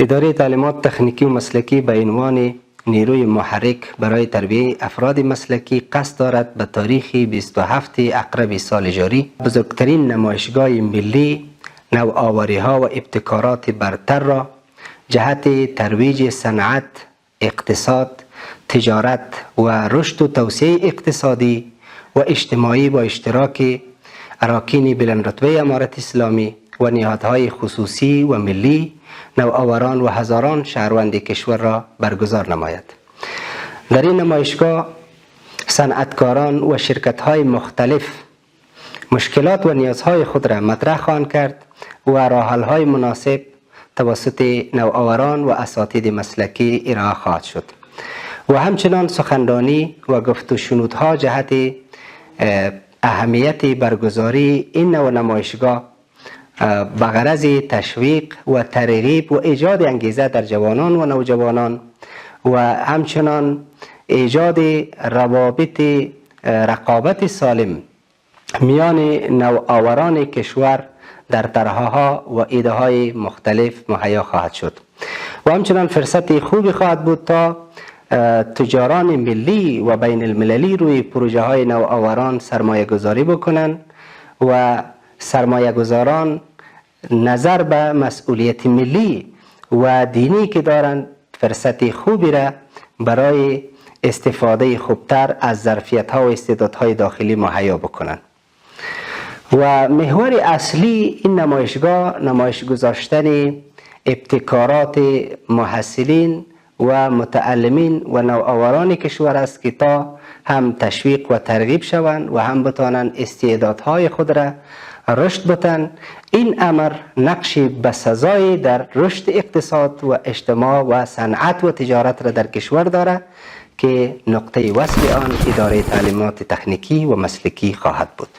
اداره تعلیمات تکنیکی و مسلکی به عنوان نیروی محرک برای تربیت افراد مسلکی قصد دارد به تاریخ 27 اقرب سال جاری بزرگترین نمایشگاه ملی نوآوری ها و ابتکارات برتر را جهت ترویج صنعت، اقتصاد، تجارت و رشد و توسعه اقتصادی و اجتماعی با اشتراک اراکین بلندرتبه امارت اسلامی و نهادهای خصوصی و ملی، نوآوران و هزاران شهروند کشور را برگزار نماید. در این نمایشگاه صنعتکاران و شرکت‌های مختلف مشکلات و نیازهای خود را مطرح خواهند کرد و راه‌حل‌های مناسب توسط نوآوران و اساتید مسلکی ارائه خواهد شد و همچنان سخنرانی و گفت و شنودها جهت اهمیت برگزاری این نوع نمایشگاه به غرض تشویق و ترغیب و ایجاد انگیزه در جوانان و نوجوانان و همچنان ایجاد روابط رقابت سالم میان نوآوران کشور در طرح‌ها و ایده‌های مختلف مهیا خواهد شد و همچنان فرصت خوبی خواهد بود تا تجاران ملی و بین المللی روی پروژه های نوآوران سرمایه گذاری بکنند و سرمایه گذاران نظر به مسئولیت ملی و دینی که دارند فرصت خوبی را برای استفاده خوبتر از ظرفیت ها و استعدادهای داخلی مهیا بکنند. و محور اصلی این نمایشگاه نمایش گذاشتن ابتکارات محصلین و متعلمین و نوآوران کشور است که تا هم تشویق و ترغیب شوند و هم بتوانند استعدادهای خود را رشد بدن. این امر نقش بسزایی در رشد اقتصاد و اجتماع و صنعت و تجارت را در کشور دارد که نقطه وصل آن اداره تعلیمات تکنیکی و مسلکی خواهد بود.